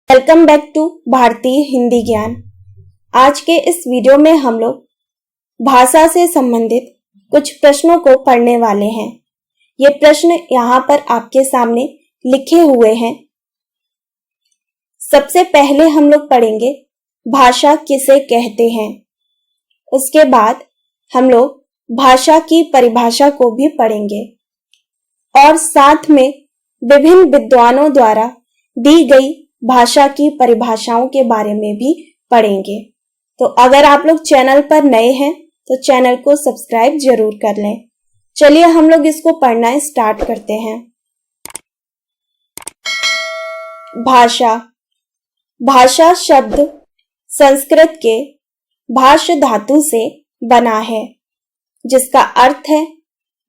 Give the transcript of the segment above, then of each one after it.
Welcome back to भारतीय हिंदी ज्ञान। आज के इस वीडियो में हम लोग भाषा से संबंधित कुछ प्रश्नों को पढ़ने वाले हैं। ये प्रश्न यहाँ पर आपके सामने लिखे हुए हैं। सबसे पहले हम लोग पढ़ेंगे भाषा किसे कहते हैं। उसके बाद हम लोग भाषा की परिभाषा को भी पढ़ेंगे और साथ में विभिन्न विद्वानों द्वारा दी गई भाषा की परिभाषाओं के बारे में भी पढ़ेंगे। तो अगर आप लोग चैनल पर नए हैं तो चैनल को सब्सक्राइब जरूर कर लें। चलिए हम लोग इसको पढ़ना स्टार्ट करते हैं। भाषा। भाषा शब्द संस्कृत के भाष धातु से बना है, जिसका अर्थ है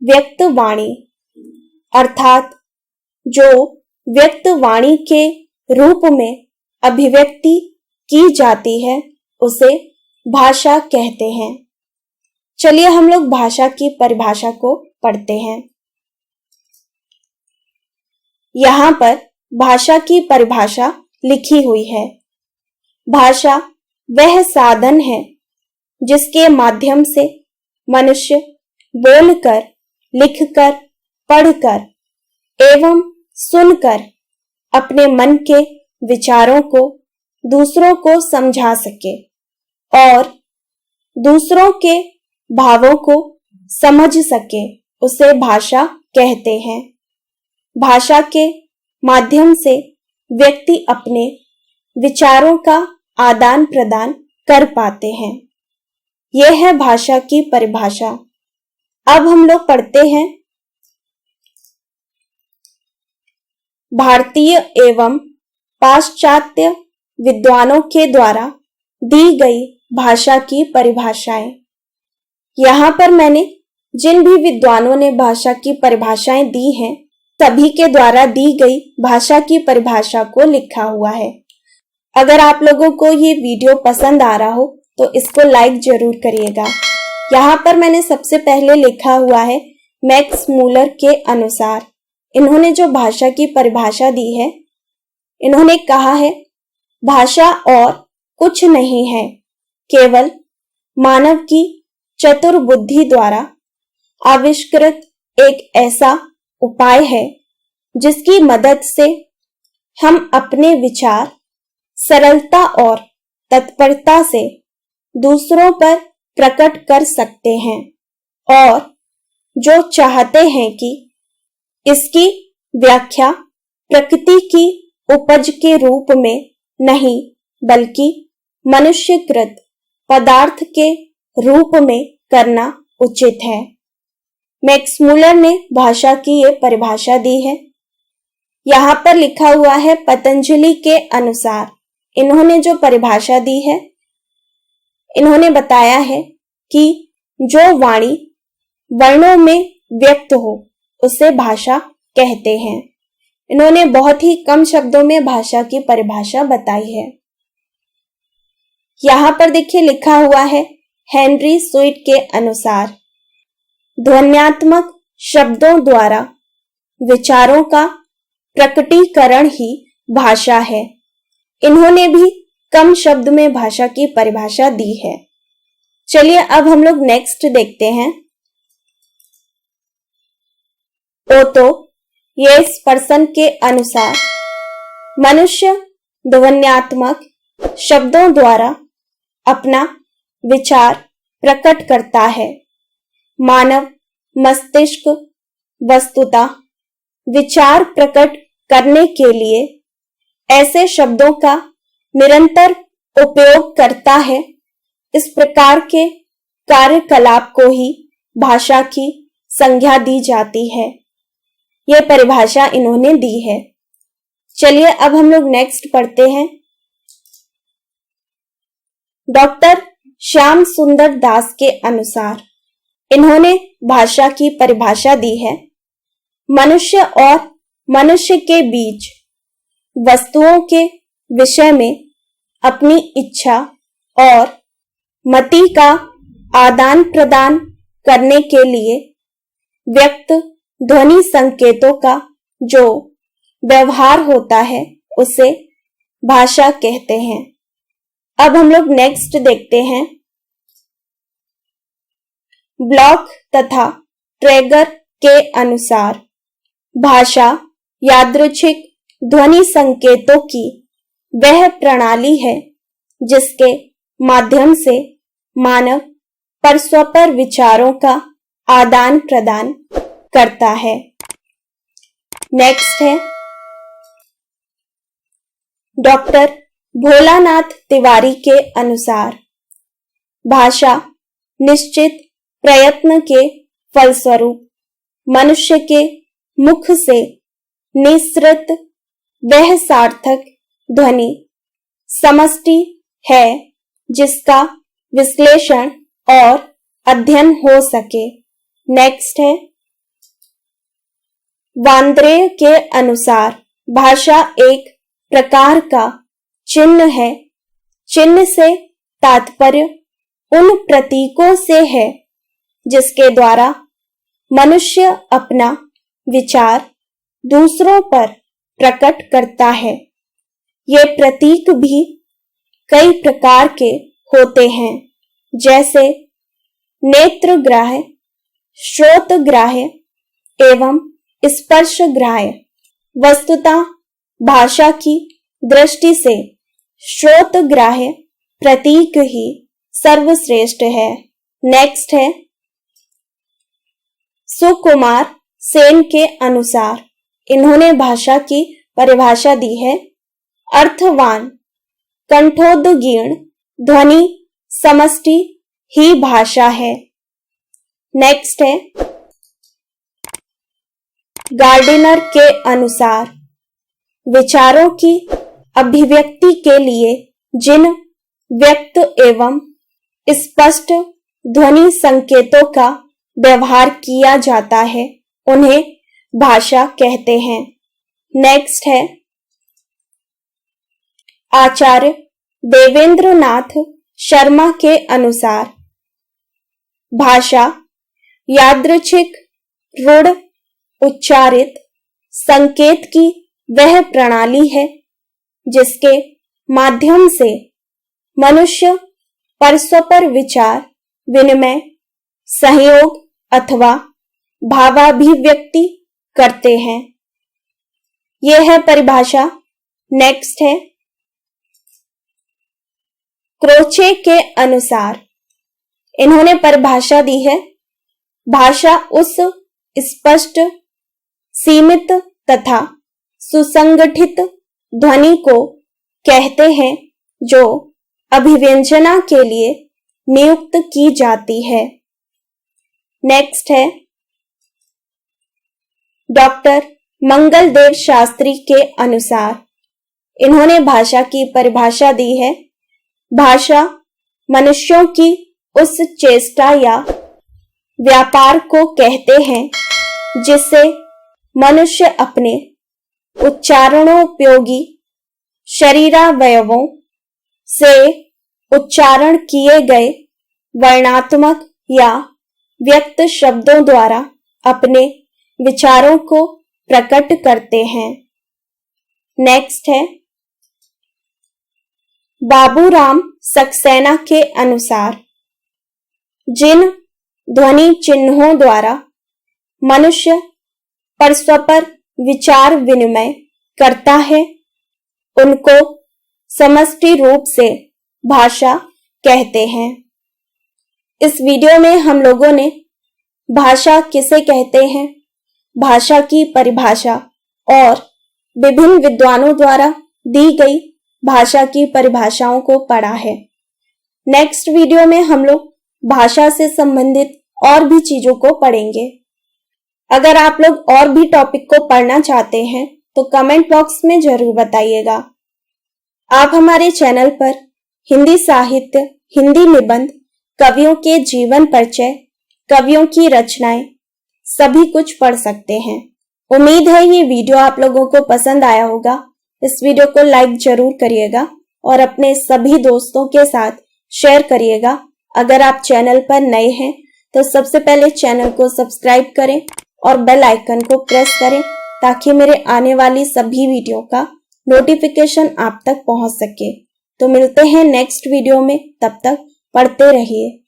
व्यक्त वाणी, अर्थात जो व्यक्त वाणी के रूप में अभिव्यक्ति की जाती है उसे भाषा कहते हैं। चलिए हम लोग भाषा की परिभाषा को पढ़ते हैं। यहाँ पर भाषा की परिभाषा लिखी हुई है। भाषा वह साधन है जिसके माध्यम से मनुष्य बोलकर, लिखकर, पढ़कर एवं सुनकर अपने मन के विचारों को दूसरों को समझा सके और दूसरों के भावों को समझ सके, उसे भाषा कहते हैं। भाषा के माध्यम से व्यक्ति अपने विचारों का आदान प्रदान कर पाते हैं। यह है भाषा की परिभाषा। अब हम लोग पढ़ते हैं भारतीय एवं पाश्चात्य विद्वानों के द्वारा दी गई भाषा की परिभाषाएं। यहाँ पर मैंने जिन भी विद्वानों ने भाषा की परिभाषाएं दी हैं, सभी के द्वारा दी गई भाषा की परिभाषा को लिखा हुआ है। अगर आप लोगों को ये वीडियो पसंद आ रहा हो तो इसको लाइक जरूर करिएगा। यहाँ पर मैंने सबसे पहले लिखा हुआ है मैक्स मूलर के अनुसार। इन्होंने जो भाषा की परिभाषा दी है, इन्होंने कहा है भाषा और कुछ नहीं है, केवल मानव की चतुर बुद्धि द्वारा आविष्कृत एक ऐसा उपाय है जिसकी मदद से हम अपने विचार सरलता और तत्परता से दूसरों पर प्रकट कर सकते हैं और जो चाहते हैं कि इसकी व्याख्या प्रकृति की उपज के रूप में नहीं बल्कि मनुष्यकृत पदार्थ के रूप में करना उचित है। मैक्स मूलर ने भाषा की ये परिभाषा दी है। यहाँ पर लिखा हुआ है पतंजलि के अनुसार। इन्होंने जो परिभाषा दी है, इन्होंने बताया है कि जो वाणी वर्णों में व्यक्त हो उसे भाषा कहते हैं। इन्होंने बहुत ही कम शब्दों में भाषा की परिभाषा बताई है। यहाँ पर देखिए लिखा हुआ है हेनरी स्वीट के अनुसार ध्वन्यात्मक शब्दों द्वारा विचारों का प्रकटीकरण ही भाषा है। इन्होंने भी कम शब्द में भाषा की परिभाषा दी है। चलिए अब हम लोग नेक्स्ट देखते हैं। ओतो येसपर्सन के अनुसार मनुष्य ध्वन्यात्मक शब्दों द्वारा अपना विचार प्रकट करता है। मानव मस्तिष्क वस्तुतः विचार प्रकट करने के लिए ऐसे शब्दों का निरंतर उपयोग करता है। इस प्रकार के कार्यकलाप को ही भाषा की संज्ञा दी जाती है। यह परिभाषा इन्होंने दी है। चलिए अब हम लोग नेक्स्ट पढ़ते हैं। डॉक्टर श्याम सुंदर दास के अनुसार इन्होंने भाषा की परिभाषा दी है मनुष्य और मनुष्य के बीच वस्तुओं के विषय में अपनी इच्छा और मति का आदान प्रदान करने के लिए व्यक्त ध्वनि संकेतों का जो व्यवहार होता है उसे भाषा कहते हैं। अब हम लोग नेक्स्ट देखते हैं। ब्लॉक तथा ट्रेगर के अनुसार भाषा यादृच्छिक ध्वनि संकेतों की वह प्रणाली है जिसके माध्यम से मानव परस्पर विचारों का आदान प्रदान करता है। नेक्स्ट है डॉक्टर भोलानाथ तिवारी के अनुसार भाषा निश्चित प्रयत्न के फलस्वरूप मनुष्य के मुख से निसृत वह सार्थक ध्वनि समष्टि है जिसका विश्लेषण और अध्ययन हो सके। नेक्स्ट है वांद्रे के अनुसार भाषा एक प्रकार का चिन्ह है। चिन्ह से तात्पर्य उन प्रतीकों से है जिसके द्वारा मनुष्य अपना विचार दूसरों पर प्रकट करता है। ये प्रतीक भी कई प्रकार के होते हैं, जैसे नेत्रग्राह्य, श्रोतग्राह्य एवं स्पर्शग्राह्य। वस्तुतः भाषा की दृष्टि से श्रोतग्राह्य प्रतीक ही सर्वश्रेष्ठ है। नेक्स्ट है सुकुमार सेन के अनुसार इन्होंने भाषा की परिभाषा दी है। अर्थवान कंठोद्गीर्ण ध्वनि समष्टि ही भाषा है। नेक्स्ट है गार्डिनर के अनुसार विचारों की अभिव्यक्ति के लिए जिन व्यक्त एवं स्पष्ट ध्वनि संकेतों का व्यवहार किया जाता है उन्हें भाषा कहते हैं। नेक्स्ट है आचार्य देवेंद्र नाथ शर्मा के अनुसार भाषा यादृच्छिक रूढ़ उच्चारित संकेत की वह प्रणाली है जिसके माध्यम से मनुष्य परस्पर विचार विनिमय सहयोग अथवा भावाभिव्यक्ति करते हैं। यह है परिभाषा। नेक्स्ट है क्रोचे के अनुसार इन्होंने परिभाषा दी है। भाषा उस स्पष्ट सीमित तथा सुसंगठित ध्वनि को कहते हैं जो अभिव्यंजना के लिए नियुक्त की जाती है। नेक्स्ट है डॉक्टर मंगलदेव शास्त्री के अनुसार इन्होंने भाषा की परिभाषा दी है। भाषा मनुष्यों की उस चेष्टा या व्यापार को कहते हैं जिससे मनुष्य अपने उच्चारणोपयोगी शरीरावयवों से उच्चारण किए गए वर्णात्मक या व्यक्त शब्दों द्वारा अपने विचारों को प्रकट करते हैं। नेक्स्ट है बाबूराम सक्सेना के अनुसार जिन ध्वनि चिन्हों द्वारा मनुष्य परस्पर विचार विनिमय करता है उनको समष्टि रूप से भाषा कहते हैं। इस वीडियो में हम लोगों ने भाषा किसे कहते हैं, भाषा की परिभाषा और विभिन्न विद्वानों द्वारा दी गई भाषा की परिभाषाओं को पढ़ा है। नेक्स्ट वीडियो में हम लोग भाषा से संबंधित और भी चीजों को पढ़ेंगे। अगर आप लोग और भी टॉपिक को पढ़ना चाहते हैं तो कमेंट बॉक्स में जरूर बताइएगा। आप हमारे चैनल पर हिंदी साहित्य, हिंदी निबंध, कवियों के जीवन परिचय, कवियों की रचनाएं सभी कुछ पढ़ सकते हैं। उम्मीद है ये वीडियो आप लोगों को पसंद आया होगा। इस वीडियो को लाइक जरूर करिएगा और अपने सभी दोस्तों के साथ शेयर करिएगा। अगर आप चैनल पर नए हैं तो सबसे पहले चैनल को सब्सक्राइब करें और बेल आइकन को प्रेस करें ताकि मेरे आने वाली सभी वीडियो का नोटिफिकेशन आप तक पहुंच सके। तो मिलते हैं नेक्स्ट वीडियो में, तब तक पढ़ते रहिए।